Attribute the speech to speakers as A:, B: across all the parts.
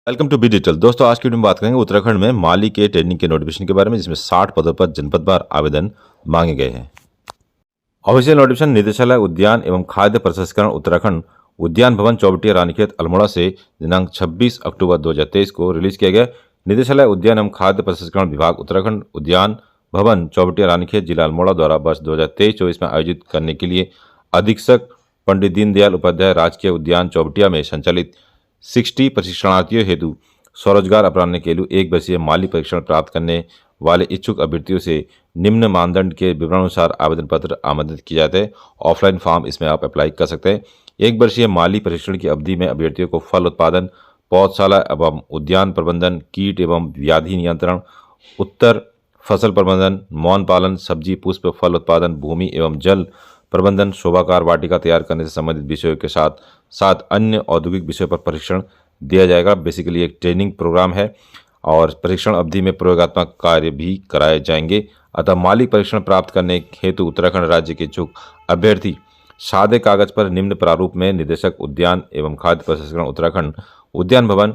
A: Welcome to be digital. दोस्तों, आज की वीडियो में बात करेंगे उत्तराखंड में माली के ट्रेनिंग के नोटिफिकेशन के बारे में, जिसमें 60 पदों पर जनपदवार आवेदन मांगे गए हैं। ऑफिशियल नोटिफिकेशन निदेशालय उद्यान एवं खाद्य प्रसंस्करण उत्तराखंड उद्यान भवन चौबटिया रानीखेत अल्मोड़ा से दिनांक 26 अक्टूबर 2023 को रिलीज किया गया। निदेशालय उद्यान एवं खाद्य प्रसंस्करण विभाग उत्तराखंड उद्यान भवन चौबटिया रानीखेत जिला अल्मोड़ा द्वारा वर्ष 2023-24 में आयोजित करने के लिए अधीक्षक पंडित दीनदयाल उपाध्याय राजकीय उद्यान चौबटिया में संचालित 60 प्रशिक्षणार्थियों हेतु स्वरोजगार अपनाने के लिए एक वर्षीय माली परीक्षण प्राप्त करने वाले इच्छुक अभ्यर्थियों से निम्न मानदंड के विवरणानुसार आवेदन पत्र आमंत्रित किए जाते हैं। ऑफलाइन फॉर्म इसमें आप अप्लाई कर सकते हैं। एक वर्षीय माली प्रशिक्षण की अवधि में अभ्यर्थियों को फल उत्पादन, पौधशाला एवं उद्यान प्रबंधन, कीट एवं व्याधि नियंत्रण, उत्तर फसल प्रबंधन, मौन पालन, सब्जी पुष्प फल उत्पादन, भूमि एवं जल प्रबंधन, शोभाकार वाटिका तैयार करने से संबंधित विषयों के साथ साथ अन्य औद्योगिक विषयों पर प्रशिक्षण दिया जाएगा। बेसिकली एक ट्रेनिंग प्रोग्राम है और प्रशिक्षण अवधि में प्रयोगात्मक कार्य भी कराए जाएंगे। अतः माली परीक्षण प्राप्त करने हेतु उत्तराखंड राज्य के इच्छुक अभ्यर्थी सादे कागज पर निम्न प्रारूप में निदेशक उद्यान एवं खाद्य प्रसंस्करण उत्तराखंड उद्यान भवन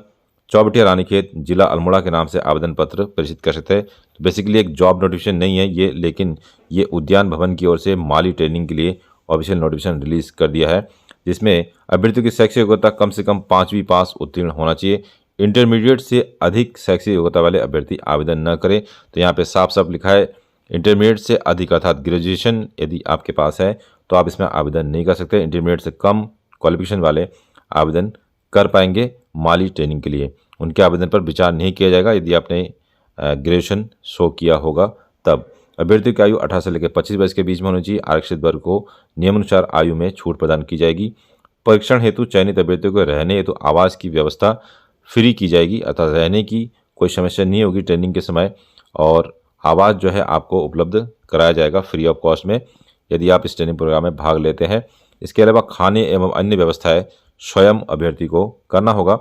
A: चौबटिया रानीखेत जिला अल्मोड़ा के नाम से आवेदन पत्र प्रेषित कर सकते हैं। तो बेसिकली एक जॉब नोटिफिकेशन नहीं है ये, लेकिन ये उद्यान भवन की ओर से माली ट्रेनिंग के लिए ऑफिशियल नोटिफिकेशन रिलीज कर दिया है, जिसमें अभ्यर्थियों की शैक्षिक योग्यता कम से कम 5वीं पास उत्तीर्ण होना चाहिए। इंटरमीडिएट से अधिक शैक्षिक योग्यता वाले अभ्यर्थी आवेदन न करें। तो यहाँ पे साफ साफ लिखा है इंटरमीडिएट से अधिक अर्थात ग्रेजुएशन यदि आपके पास है तो आप इसमें आवेदन नहीं कर सकते। इंटरमीडिएट से कम क्वालिफिकेशन वाले आवेदन कर पाएंगे माली ट्रेनिंग के लिए। उनके आवेदन पर विचार नहीं किया जाएगा यदि आपने ग्रेजुएशन शो किया होगा तब। अभ्यर्थियों की आयु 18 से लेकर 25 वर्ष के बीच में होनी चाहिए। आरक्षित वर्ग को नियमानुसार आयु में छूट प्रदान की जाएगी। परीक्षण हेतु चयनित अभ्यर्थियों को रहने हेतु आवास की व्यवस्था फ्री की जाएगी, अर्थात रहने की कोई समस्या नहीं होगी ट्रेनिंग के समय, और आवास जो है आपको उपलब्ध कराया जाएगा फ्री ऑफ कॉस्ट में यदि आप इस ट्रेनिंग प्रोग्राम में भाग लेते हैं। इसके अलावा खाने एवं अन्य व्यवस्थाएं स्वयं अभ्यर्थी को करना होगा।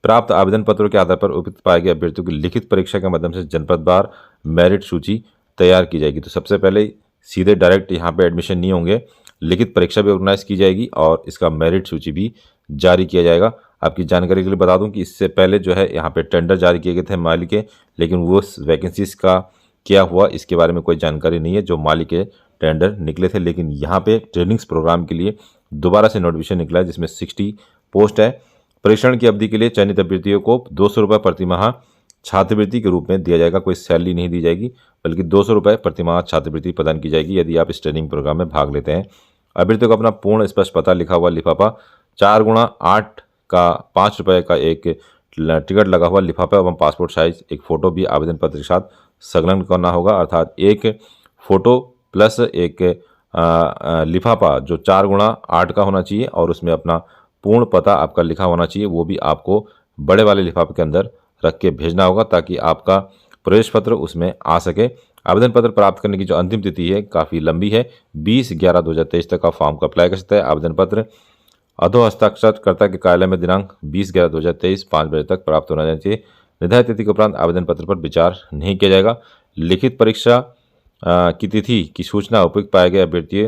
A: प्राप्त आवेदन पत्रों के आधार पर उपयुक्त पाए गए अभ्यर्थियों की लिखित परीक्षा के माध्यम से जनपदवार मेरिट सूची तैयार की जाएगी। तो सबसे पहले सीधे डायरेक्ट यहाँ पे एडमिशन नहीं होंगे, लिखित परीक्षा भी ऑर्गेनाइज की जाएगी और इसका मेरिट सूची भी जारी किया जाएगा। आपकी जानकारी के लिए बता दूं कि इससे पहले जो है यहाँ पे टेंडर जारी किए गए थे माली के, लेकिन वो वैकेंसीज का क्या हुआ इसके बारे में कोई जानकारी नहीं है जो माली के टेंडर निकले थे। लेकिन यहाँ पे ट्रेनिंग्स प्रोग्राम के लिए दोबारा से नोटिफिकेशन निकला है जिसमें 60 पोस्ट है। परीक्षण की अवधि के लिए चयनित अभ्यर्थियों को 200 रुपये प्रतिमाह छात्रवृत्ति के रूप में दिया जाएगा। कोई सैलरी नहीं दी जाएगी बल्कि 200 रुपये प्रतिमाह छात्रवृत्ति प्रदान की जाएगी यदि आप इस ट्रेनिंग प्रोग्राम में भाग लेते हैं। अभ्यर्थियों को अपना पूर्ण स्पष्ट पता लिखा हुआ लिफाफा 4x8 का 5 रुपये का एक टिकट लगा हुआ लिफाफा एवं पासपोर्ट साइज एक फ़ोटो भी आवेदन पत्र के साथ संलग्न करना होगा, अर्थात एक फ़ोटो प्लस एक लिफाफा जो 4x8 का होना चाहिए और उसमें अपना पूर्ण पता आपका लिखा होना चाहिए। वो भी आपको बड़े वाले लिफाफे के अंदर रख के भेजना होगा ताकि आपका प्रवेश पत्र उसमें आ सके। आवेदन पत्र प्राप्त करने की जो अंतिम तिथि है काफ़ी लंबी है, 20/11/2023 तक का फॉर्म को अप्लाई कर सकता है। आवेदन पत्र अधो हस्ताक्षरकर्ता के कार्यालय में दिनांक 20/11/2023 5 बजे तक प्राप्त होना चाहिए। निर्धारित तिथि के उपरांत आवेदन पत्र पर विचार नहीं किया जाएगा। लिखित परीक्षा की तिथि की सूचना उपयुक्त पाए गए अभ्यर्थी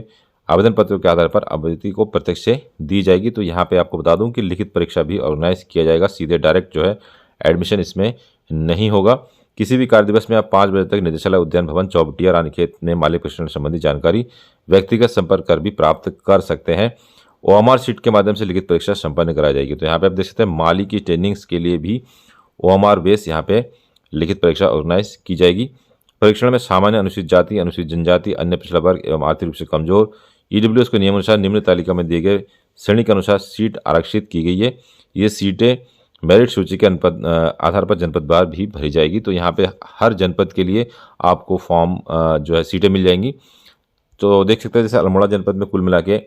A: आवेदन पत्रों के आधार पर अभ्यर्थी को प्रत्यक्ष से दी जाएगी। तो यहाँ पे आपको बता दूं कि लिखित परीक्षा भी ऑर्गेनाइज किया जाएगा, सीधे डायरेक्ट जो है एडमिशन इसमें नहीं होगा। किसी भी कार्य दिवस में आप 5 बजे तक निदेशालय उद्यान भवन चौबटिया रानीखेत में माली प्रशिक्षण संबंधी जानकारी व्यक्तिगत संपर्क कर भी प्राप्त कर सकते हैं। ओएमआर सीट के माध्यम से लिखित परीक्षा संपन्न कराई जाएगी। तो यहाँ पे आप देख सकते हैं माली की ट्रेनिंग्स के लिए भी ओएमआर बेस यहाँ पे लिखित परीक्षा ऑर्गेनाइज की जाएगी। परीक्षण में सामान्य, अनुसूचित जाति, अनुसूचित जनजाति, अन्य पिछड़ा वर्ग एवं आर्थिक रूप से कमजोर ईडब्ल्यूएस को नियमानुसार निम्न तालिका में दिए गए श्रेणी के अनुसार सीट आरक्षित की गई है। ये सीटें मेरिट सूची के आधार पर जनपदवार भी भरी जाएगी। तो यहाँ पे हर जनपद के लिए आपको फॉर्म जो है सीटें मिल जाएंगी। तो देख सकते हैं जैसे अल्मोड़ा जनपद में कुल मिला के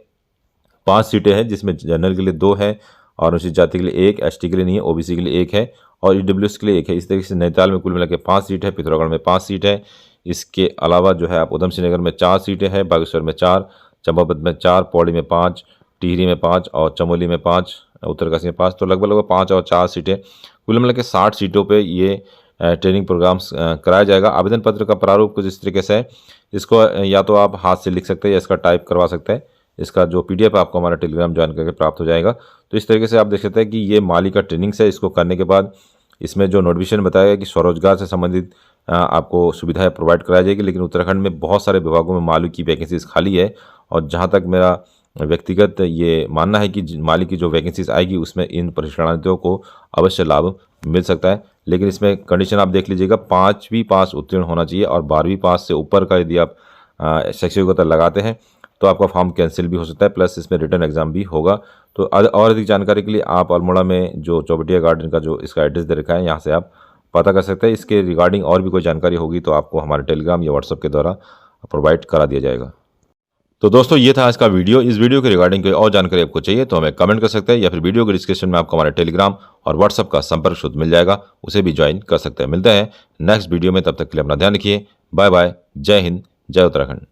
A: 5 सीटें हैं, जिसमें जनरल के लिए 2 है और अनुसूचित जाति के लिए 1, एसटी के लिए नहीं है, ओबीसी के लिए 1 है और ईडब्ल्यूएस के लिए 1 है। इस तरीके से नैनीताल में कुल मिला के 5 सीट है, पिथौरागढ़ में 5 सीट है। इसके अलावा जो है आप उधम सिंह नगर में 4 सीटें हैं, बागेश्वर में 4, चंपावत में 4, पौड़ी में 5, टिहरी में 5 और चमोली में 5, उत्तरकाशी में 5। तो लगभग 5 और 4 सीटें कुल मिला के 60 सीटों पे ये ट्रेनिंग प्रोग्राम्स कराया जाएगा। आवेदन पत्र का प्रारूप कुछ इस तरीके से है, इसको या तो आप हाथ से लिख सकते हैं या इसका टाइप करवा सकते हैं। इसका जो पीडीएफ आपको हमारा टेलीग्राम ज्वाइन करके प्राप्त हो जाएगा। तो इस तरीके से आप देख सकते हैं कि ये माली का ट्रेनिंग्स है। इसको करने के बाद इसमें जो नोटिफिकेशन बताया गया कि स्वरोजगार से संबंधित आपको सुविधाएं प्रोवाइड कराई जाएगी, लेकिन उत्तराखंड में बहुत सारे विभागों में माली की वैकेंसीज खाली है। और जहां तक मेरा व्यक्तिगत ये मानना है कि माली की जो वैकेंसीज आएगी उसमें इन प्रशिक्षणार्थियों को अवश्य लाभ मिल सकता है। लेकिन इसमें कंडीशन आप देख लीजिएगा, 5वीं पास उत्तीर्ण होना चाहिए और 12वीं पास से ऊपर का यदि आप शैक्षिक योग्यता लगाते हैं तो आपका फॉर्म कैंसिल भी हो सकता है, प्लस इसमें रिटर्न एग्जाम भी होगा। तो और अधिक जानकारी के लिए आप अल्मोड़ा में जो चौबटिया गार्डन का जो इसका एड्रेस दे रखा है, यहाँ से आप पता कर सकते हैं। इसके रिगार्डिंग और भी कोई जानकारी होगी तो आपको हमारे टेलीग्राम या व्हाट्सएप के द्वारा प्रोवाइड करा दिया जाएगा। तो दोस्तों ये था आज का वीडियो। इस वीडियो के रिगार्डिंग कोई और जानकारी आपको चाहिए तो हमें कमेंट कर सकते हैं, या फिर वीडियो के डिस्क्रिप्शन में आपको हमारे टेलीग्राम और व्हाट्सएप का संपर्क सूत्र मिल जाएगा, उसे भी ज्वाइन कर सकते हैं। मिलते हैं नेक्स्ट वीडियो में, तब तक के लिए अपना ध्यान रखिए। Bye bye. जय हिंद, जय उत्तराखंड।